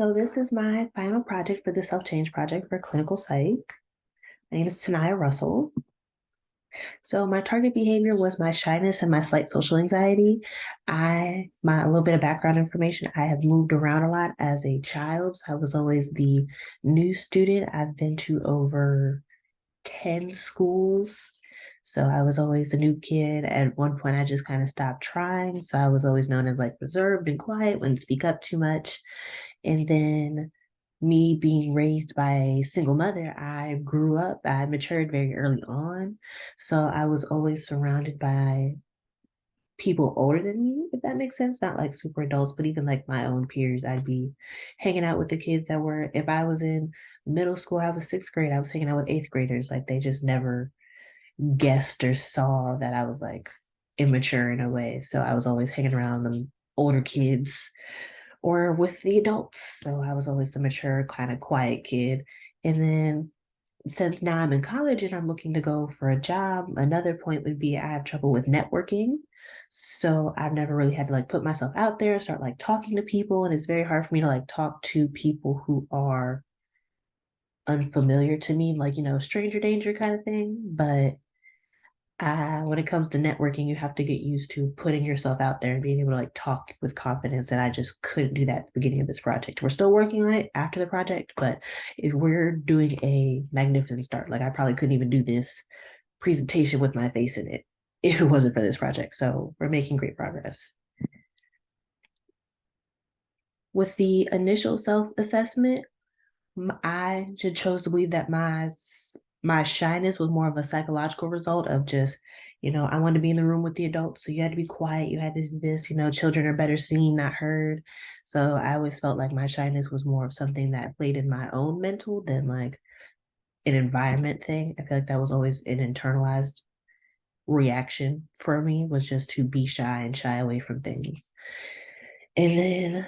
So this is my final project for the self-change project for clinical psych. My name is Tanaya Russell. So my target behavior was my shyness and my slight social anxiety. My a little bit of background information. I have moved around a lot as a child. So I was always the new student. I've been to over 10 schools. So I was always the new kid. At one point, I just kind of stopped trying. So I was always known as like reserved and quiet, wouldn't speak up too much. And then me being raised by a single mother, I matured very early on. So I was always surrounded by people older than me, if that makes sense. Not like super adults, but even like my own peers. I'd be hanging out with the kids that were, if I was in middle school, I was sixth grade, I was hanging out with eighth graders. Like they just never guessed or saw that I was like immature in a way. So I was always hanging around them older kids or with the adults. So I was always the mature, kind of quiet kid. And then since now I'm in college and I'm looking to go for a job, another point would be I have trouble with networking. So I've never really had to like put myself out there, start like talking to people. And it's very hard for me to like talk to people who are unfamiliar to me, like, stranger danger kind of thing. But when it comes to networking, you have to get used to putting yourself out there and being able to like talk with confidence. And I just couldn't do that at the beginning of this project. We're still working on it after the project, but if we're doing a magnificent start, like I probably couldn't even do this presentation with my face in it if it wasn't for this project. So we're making great progress. With the initial self-assessment, I just chose to believe that my shyness was more of a psychological result of just, I wanted to be in the room with the adults, so you had to be quiet, you had to do this. Children are better seen, not heard. So I always felt like my shyness was more of something that played in my own mental than like an environment thing. I feel like that was always an internalized reaction for me, was just to be shy and shy away from things. And then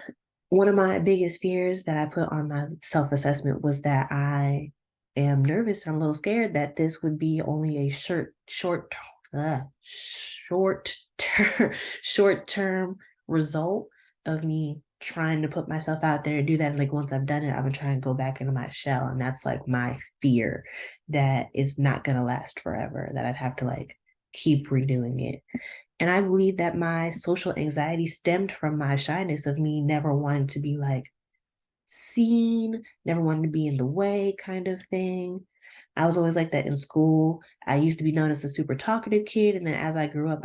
one of my biggest fears that I put on my self assessment was that I am nervous. I'm a little scared that this would be only a short term, short term result of me trying to put myself out there and do that. And like once I've done it, I'm gonna try and go back into my shell. And that's like my fear, that it's not gonna last forever, that I'd have to like keep redoing it. And I believe that my social anxiety stemmed from my shyness of me never wanting to be like seen, never wanting to be in the way kind of thing. I was always like that in school. I used to be known as a super talkative kid. And then as I grew up,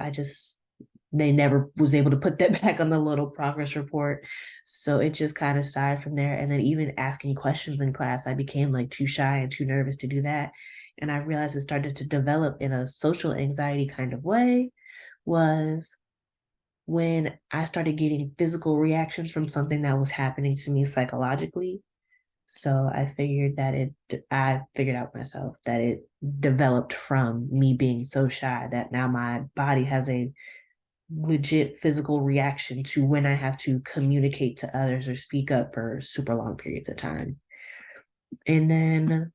they never was able to put that back on the little progress report. So it just kind of started from there. And then even asking questions in class, I became like too shy and too nervous to do that. And I realized it started to develop in a social anxiety kind of way was when I started getting physical reactions from something that was happening to me psychologically. So I figured out myself that it developed from me being so shy that now my body has a legit physical reaction to when I have to communicate to others or speak up for super long periods of time. And then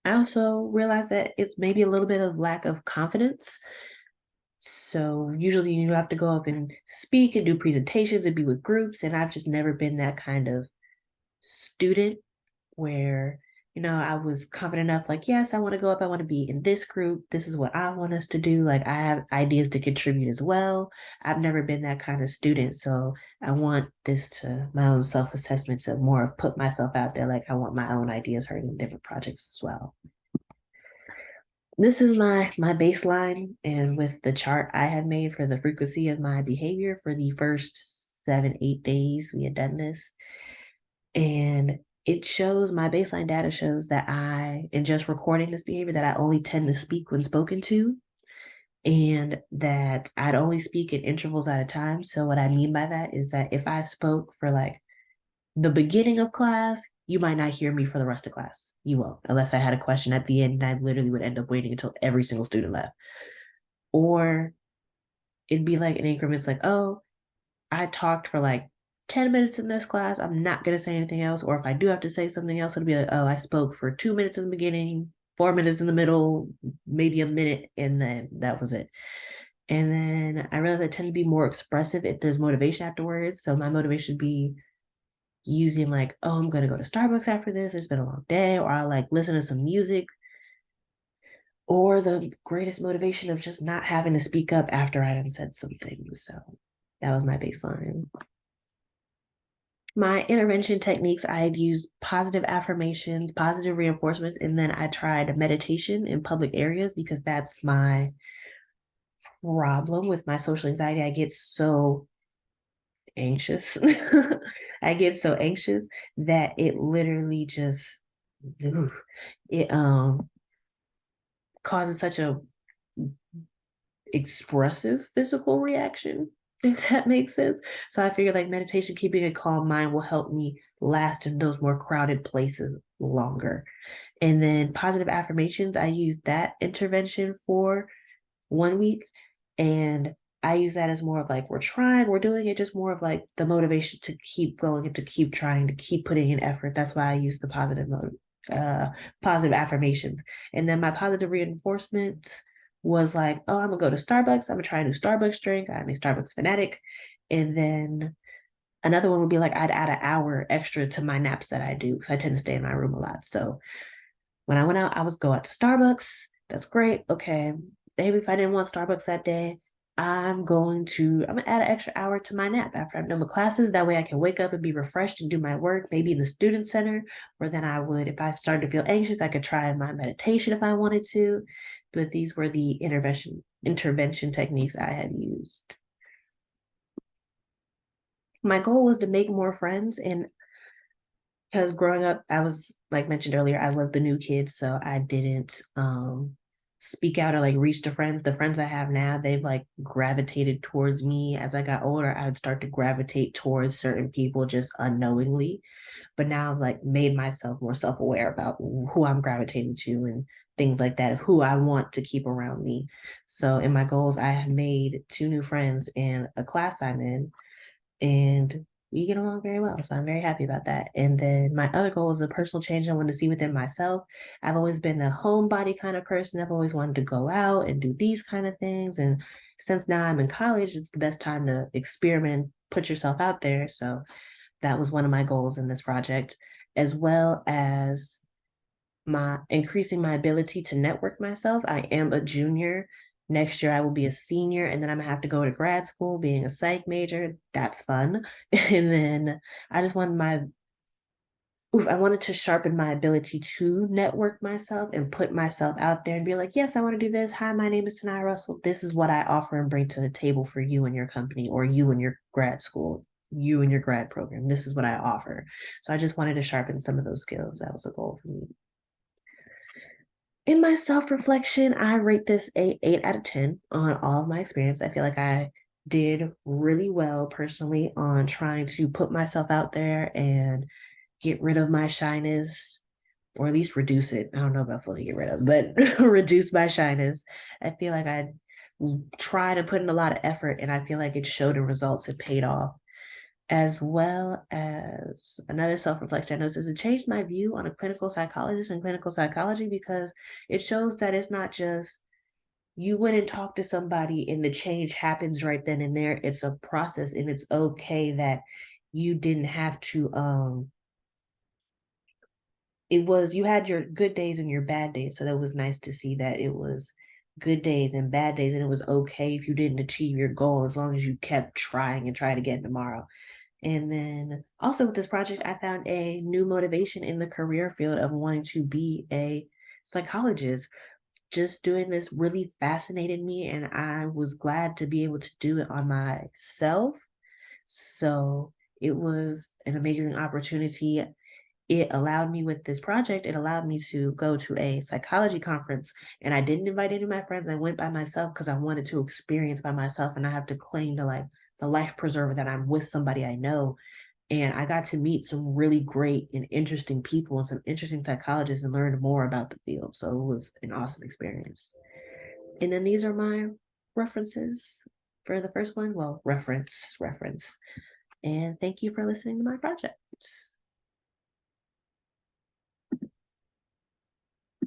I also realized that it's maybe a little bit of lack of confidence. So usually you have to go up and speak and do presentations and be with groups. And I've just never been that kind of student where, I was confident enough, like, yes, I want to go up. I want to be in this group. This is what I want us to do. Like, I have ideas to contribute as well. I've never been that kind of student. So I want my own self assessment to more of put myself out there. Like, I want my own ideas heard in different projects as well. This is my baseline, and with the chart I had made for the frequency of my behavior for the first 7, 8 days we had done this. And it shows, my baseline data shows that in just recording this behavior, that I only tend to speak when spoken to, and that I'd only speak in intervals at a time. So what I mean by that is that if I spoke for like the beginning of class, you might not hear me for the rest of class. You won't, unless I had a question at the end and I literally would end up waiting until every single student left. Or it'd be like in increments like, oh, I talked for like 10 minutes in this class. I'm not going to say anything else. Or if I do have to say something else, it'll be like, oh, I spoke for 2 minutes in the beginning, 4 minutes in the middle, maybe a minute, and then that was it. And then I realized I tend to be more expressive if there's motivation afterwards. So my motivation would be using like, oh, I'm gonna go to Starbucks after this. It's been a long day, or I'll like listen to some music, or the greatest motivation of just not having to speak up after I had said something. So that was my baseline. My intervention techniques, I had used positive affirmations, positive reinforcements, and then I tried meditation in public areas because that's my problem with my social anxiety. I get so anxious. I get so anxious that it literally just it causes such a expressive physical reaction, if that makes sense. So I figured like meditation, keeping a calm mind will help me last in those more crowded places longer. And then positive affirmations, I used that intervention for 1 week. And I use that as more of like, we're trying, we're doing it, just more of like the motivation to keep going and to keep trying, to keep putting in effort. That's why I use the positive affirmations. And then my positive reinforcement was like, oh, I'm gonna go to Starbucks. I'm gonna try a new Starbucks drink. I'm a Starbucks fanatic. And then another one would be like, I'd add an hour extra to my naps that I do because I tend to stay in my room a lot. So when I went out, I was go out to Starbucks. That's great. Okay. Maybe if I didn't want Starbucks that day, I'm gonna add an extra hour to my nap after I'm done with classes. That way I can wake up and be refreshed and do my work, maybe in the student center, or then I would, if I started to feel anxious, I could try my meditation if I wanted to. But these were the intervention techniques I had used. My goal was to make more friends, and because growing up, I was like mentioned earlier, I was the new kid, so I didn't speak out or like reach to friends. The friends I have now, they've like gravitated towards me. As I got older, I would start to gravitate towards certain people just unknowingly. But now I've like made myself more self-aware about who I'm gravitating to and things like that, who I want to keep around me. So in my goals, I have made 2 new friends in a class I'm in, and we get along very well. So I'm very happy about that. And then my other goal is a personal change I want to see within myself. I've always been a homebody kind of person. I've always wanted to go out and do these kind of things. And since now I'm in college, it's the best time to experiment and put yourself out there. So that was one of my goals in this project, as well as my increasing my ability to network myself. I am a junior. Next year I will be a senior, and then I'm gonna have to go to grad school being a psych major. That's fun. And then I just wanted my I wanted to sharpen my ability to network myself and put myself out there and be like, yes, I want to do this. Hi, my name is Tanai Russell. This is what I offer and bring to the table for you and your company, or you and your grad school, you and your grad program. This is what I offer. So I just wanted to sharpen some of those skills. That was a goal for me. In my self-reflection, I rate this a 8 out of 10 on all of my experience. I feel like I did really well personally on trying to put myself out there and get rid of my shyness, or at least reduce it. I don't know about fully get rid of, but reduce my shyness. I feel like I tried to put in a lot of effort, and I feel like it showed in results. It paid off. As well as another self-reflection I noticed is it changed my view on a clinical psychologist and clinical psychology, because it shows that it's not just you went and talked to somebody and the change happens right then and there. It's a process, and it's okay that you didn't have to it was, you had your good days and your bad days. So that was nice to see that it was good days and bad days, and it was okay if you didn't achieve your goal as long as you kept trying and try to get tomorrow. And then also with this project, I found a new motivation in the career field of wanting to be a psychologist. Just doing this really fascinated me, and I was glad to be able to do it on myself. So it was an amazing opportunity. It allowed me, with this project, it allowed me to go to a psychology conference, and I didn't invite any of my friends. I went by myself because I wanted to experience by myself, and I have to cling to like the life preserver that I'm with somebody I know. And I got to meet some really great and interesting people and some interesting psychologists and learn more about the field. So it was an awesome experience. And then these are my references for the first one. Well, reference. And thank you for listening to my project.